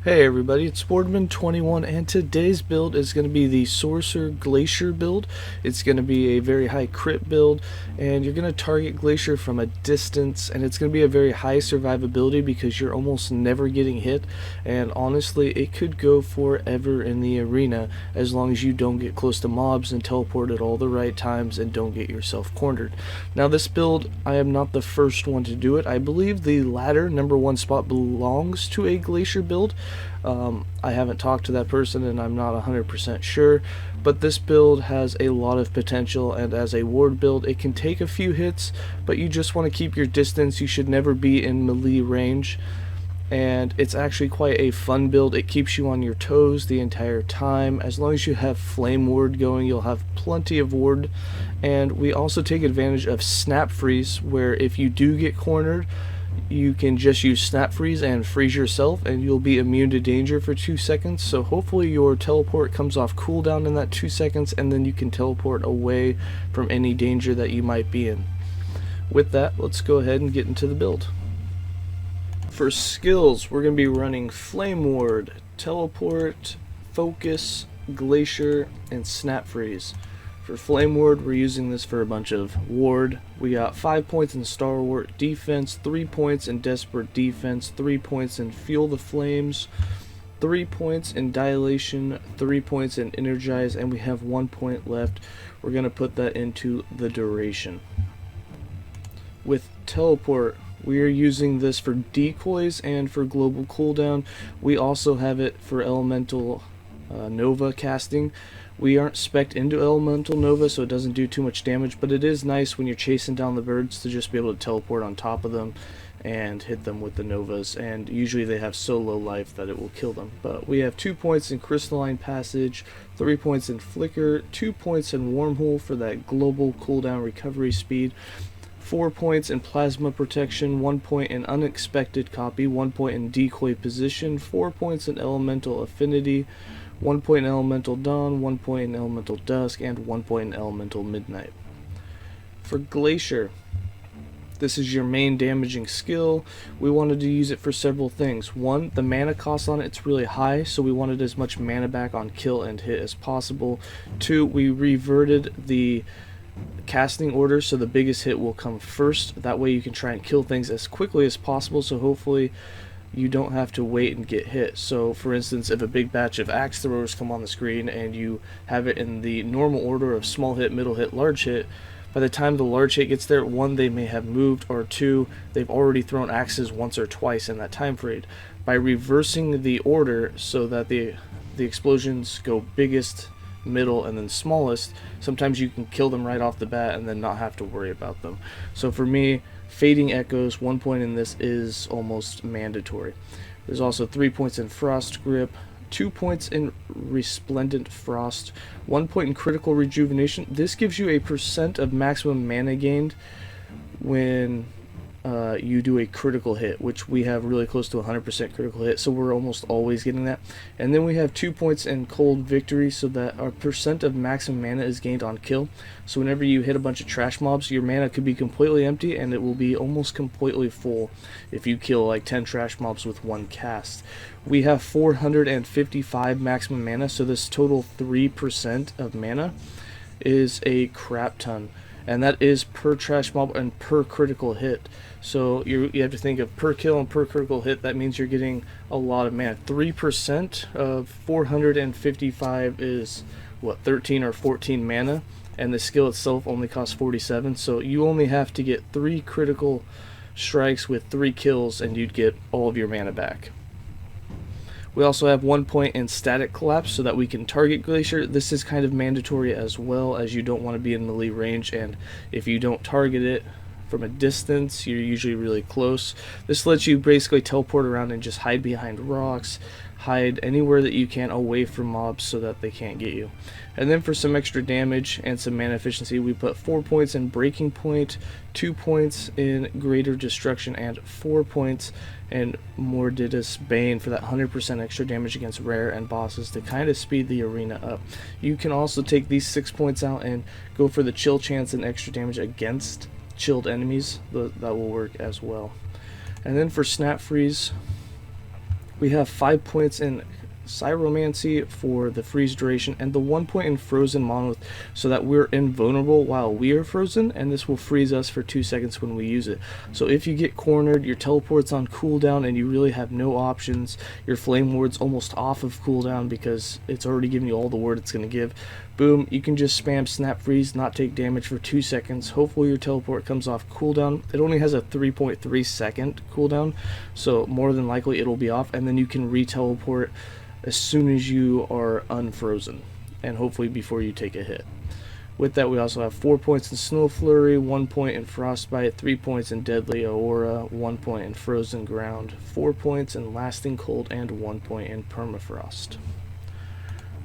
Hey everybody, it's Boardman21 and today's build is going to be the Sorcerer Glacier build. It's going to be a very high crit build and you're going to target Glacier from a distance, and it's going to be a very high survivability because you're almost never getting hit, and honestly it could go forever in the arena as long as you don't get close to mobs and teleport at all the right times and don't get yourself cornered. Now this build, I am not the first one to do it. I believe the latter #1 spot belongs to a Glacier build. I haven't talked to that person and I'm not 100% sure, but this build has a lot of potential, and as a ward build it can take a few hits, but you just want to keep your distance. You should never be in melee range, and it's actually quite a fun build. It keeps you on your toes the entire time. As long as you have flame ward going, you'll have plenty of ward. And we also take advantage of snap freeze, where if you do get cornered, you can just use snap freeze and freeze yourself and you'll be immune to danger for 2 seconds. So hopefully your teleport comes off cooldown in that 2 seconds, and then you can teleport away from any danger that you might be in. With that, let's go ahead and get into the build. For skills, we're going to be running Flame Ward, Teleport, Focus, Glacier, and Snap Freeze. For Flame Ward, we're using this for a bunch of ward. We got 5 points in Stalwart Defense, 3 points in Desperate Defense, 3 points in Fuel the Flames, 3 points in Dilation, 3 points in Energize, and we have 1 point left. We're going to put that into the Duration. With Teleport, we are using this for decoys and for global cooldown. We also have it for elemental Nova casting. We aren't spec'd into elemental Nova, so it doesn't do too much damage, but it is nice when you're chasing down the birds to just be able to teleport on top of them and hit them with the Novas, and usually they have so low life that it will kill them. But we have 2 points in Crystalline Passage, 3 points in Flicker, 2 points in Wormhole for that global cooldown recovery speed, 4 points in Plasma Protection, 1 point in Unexpected Copy, 1 point in Decoy Position, 4 points in Elemental Affinity, 1 point in Elemental Dawn, 1 point in Elemental Dusk, and 1 point in Elemental Midnight. For Glacier, this is your main damaging skill. We wanted to use it for several things. One, the mana cost on it's really high, so we wanted as much mana back on kill and hit as possible. Two, we reverted the casting order, so the biggest hit will come first. That way you can try and kill things as quickly as possible, so hopefully you don't have to wait and get hit. So for instance, if a big batch of axe throwers come on the screen and you have it in the normal order of small hit, middle hit, large hit, by the time the large hit gets there, one, they may have moved, or two, they've already thrown axes once or twice in that time frame. By reversing the order so that the explosions go biggest, middle, and then smallest, sometimes you can kill them right off the bat and then not have to worry about them. So for me, Fading Echoes, 1 point in this is almost mandatory. There's also 3 points in Frost Grip, 2 points in Resplendent Frost, 1 point in Critical Rejuvenation. This gives you a % of maximum mana gained when you do a critical hit, which we have really close to 100% critical hit, so we're almost always getting that. And then we have 2 points in Cold Victory, so that our % of maximum mana is gained on kill. So whenever you hit a bunch of trash mobs, your mana could be completely empty and it will be almost completely full if you kill like 10 trash mobs with one cast. We have 455 maximum mana, so this total 3% of mana is a crap ton. And that is per trash mob and per critical hit. So you have to think of per kill and per critical hit. That means you're getting a lot of mana. 3% of 455 is what, 13 or 14 mana, and the skill itself only costs 47. So you only have to get 3 critical strikes with 3 kills and you'd get all of your mana back. We also have 1 point in Static Collapse so that we can target Glacier. This is kind of mandatory as well, as you don't want to be in melee range, and if you don't target it from a distance, you're usually really close. This lets you basically teleport around and just hide behind rocks, hide anywhere that you can away from mobs so that they can't get you. And then for some extra damage and some mana efficiency, we put 4 points in Breaking Point, 2 points in Greater Destruction, and 4 points in Mordidus Bane for that 100% extra damage against rare and bosses to kind of speed the arena up. You can also take these 6 points out and go for the chill chance and extra damage against chilled enemies. That will work as well. And then for Snap Freeze, We have 5 points in Pyromancy for the freeze duration, and the 1 point in Frozen Monolith so that we're invulnerable while we are frozen, and this will freeze us for 2 seconds when we use it. So if you get cornered, your teleport's on cooldown and you really have no options, your flame ward's almost off of cooldown because it's already giving you all the ward it's going to give, boom, you can just spam snap freeze, not take damage for 2 seconds. Hopefully your teleport comes off cooldown. It only has a 3.3 second cooldown, so more than likely it'll be off, and then you can re-teleport as soon as you are unfrozen, and hopefully before you take a hit. With that, we also have 4 points in Snow Flurry, 1 point in Frostbite, 3 points in Deadly Aura, 1 point in Frozen Ground, 4 points in Lasting Cold, and 1 point in Permafrost.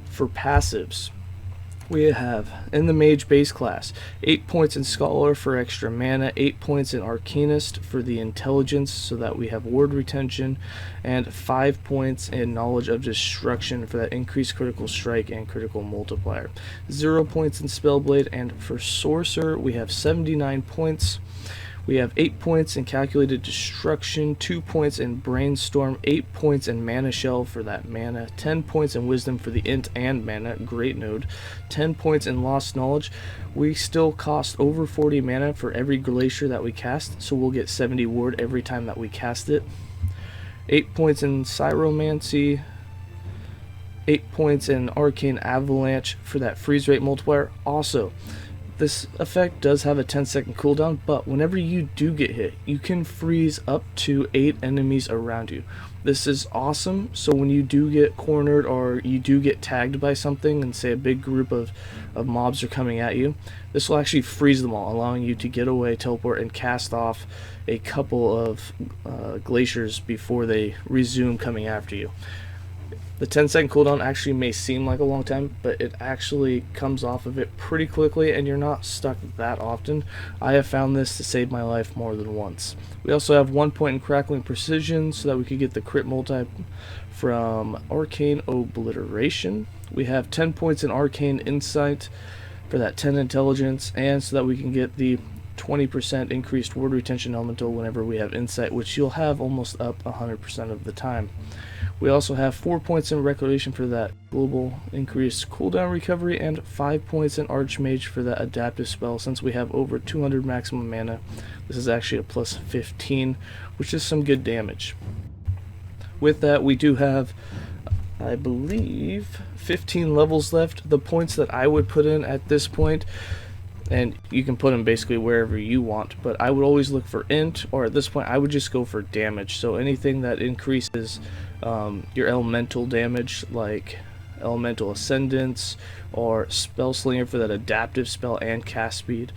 For passives, we have in the Mage base class 8 points in Scholar for extra mana, 8 points in Arcanist for the intelligence so that we have ward retention, and 5 points in Knowledge of Destruction for that increased critical strike and critical multiplier. 0 points in Spellblade, and for Sorcerer we have 79 points. We have 8 points in Calculated Destruction, 2 points in Brainstorm, 8 points in Mana Shell for that mana, 10 points in Wisdom for the Int and Mana, great node, 10 points in Lost Knowledge. We still cost over 40 mana for every Glacier that we cast, so we'll get 70 ward every time that we cast it. 8 points in Pyromancy, 8 points in Arcane Avalanche for that freeze rate multiplier. Also, this effect does have a 10-second cooldown, but whenever you do get hit, you can freeze up to 8 enemies around you. This is awesome, so when you do get cornered or you do get tagged by something, and say a big group of mobs are coming at you, this will actually freeze them all, allowing you to get away, teleport, and cast off a couple of glaciers before they resume coming after you. The 10-second cooldown actually may seem like a long time, but it actually comes off of it pretty quickly and you're not stuck that often. I have found this to save my life more than once. We also have 1 point in Crackling Precision so that we could get the crit multi from Arcane Obliteration. We have 10 points in Arcane Insight for that 10 intelligence, and so that we can get the 20% increased ward retention elemental whenever we have Insight, which you'll have almost up 100% of the time. We also have 4 points in Reclamation for that global increased cooldown recovery, and 5 points in Archmage for that adaptive spell. Since we have over 200 maximum mana, this is actually a plus 15, which is some good damage. With that, we do have, I believe, 15 levels left. The points that I would put in at this point, and you can put them basically wherever you want, but I would always look for int, or at this point I would just go for damage. So anything that increases your elemental damage, like Elemental Ascendance or Spell Slinger for that adaptive spell and cast speed,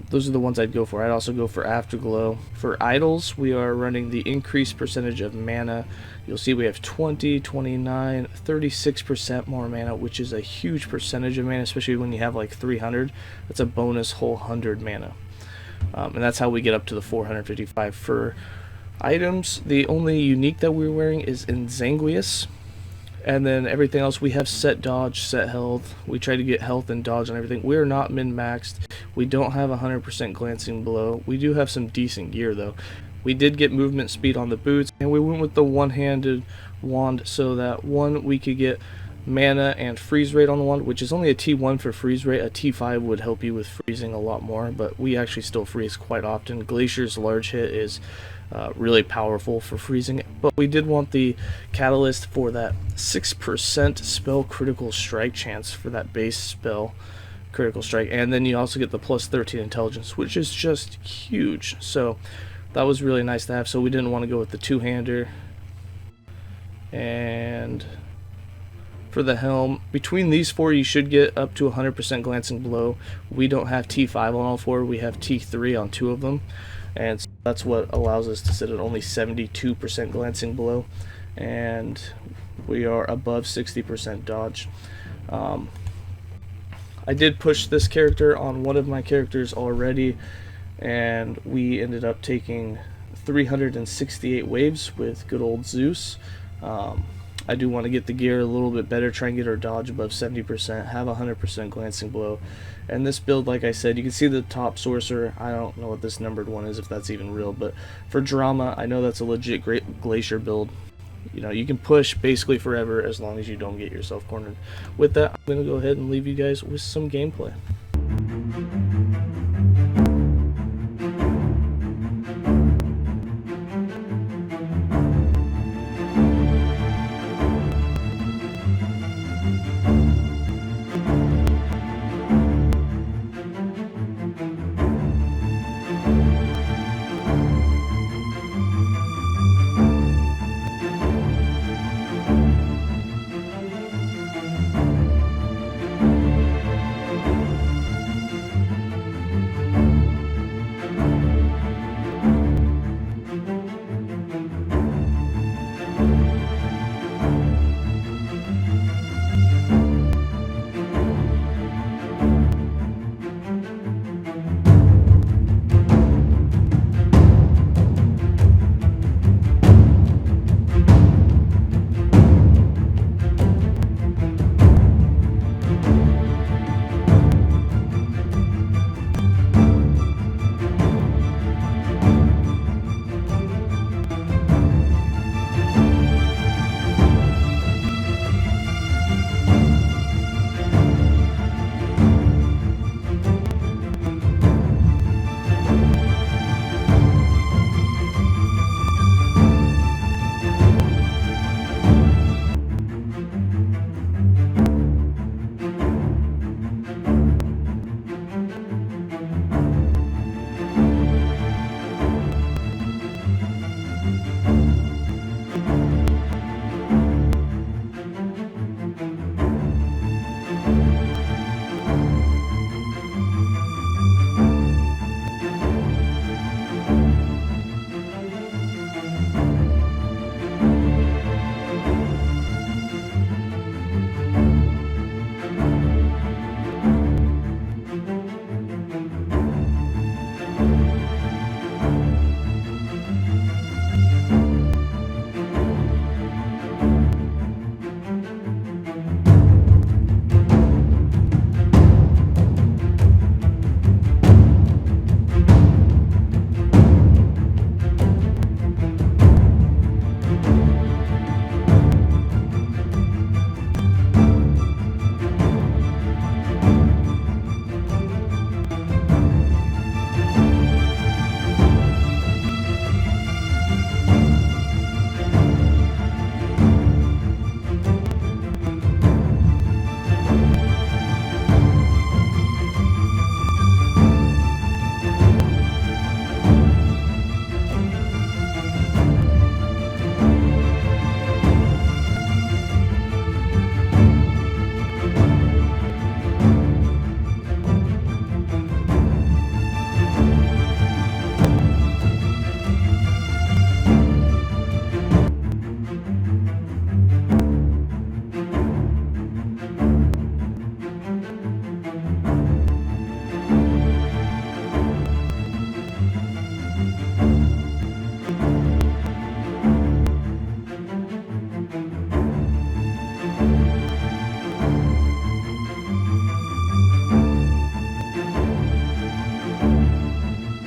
those are the ones I'd go for. I'd also go for Afterglow. For idols, we are running the increased percentage of mana. You'll see we have 20, 29, 36% more mana, which is a huge percentage of mana, especially when you have like 300. That's a bonus whole 100 mana. And that's how we get up to the 455. For items, the only unique that we're wearing is Enzanguius. And then everything else, we have set dodge, set health. We try to get health and dodge on everything. We are not min-maxed. We don't have 100% glancing blow. We do have some decent gear though. We did get movement speed on the boots, and we went with the one-handed wand so that we could get mana and freeze rate on the wand, which is only a T1 for freeze rate. A T5 would help you with freezing a lot more, but we actually still freeze quite often. Glacier's large hit is really powerful for freezing, but we did want the catalyst for that 6% spell critical strike chance for that base spell critical strike, and then you also get the plus 13 intelligence, which is just huge. So that was really nice to have, so we didn't want to go with the two-hander. And for the helm, between these four you should get up to 100% glancing blow. We don't have T5 on all four, we have T3 on 2 of them, and so that's what allows us to sit at only 72% glancing blow, and we are above 60% dodge. I did push this character on one of my characters already, and we ended up taking 368 waves with good old Zeus. I do want to get the gear a little bit better, try and get our dodge above 70%, have 100% glancing blow. And this build, like I said, you can see the top Sorcerer. I don't know what this numbered one is, if that's even real, but for drama, I know that's a legit great Glacier build. you know, you can push basically forever as long as you don't get yourself cornered. With that, I'm going to go ahead and leave you guys with some gameplay.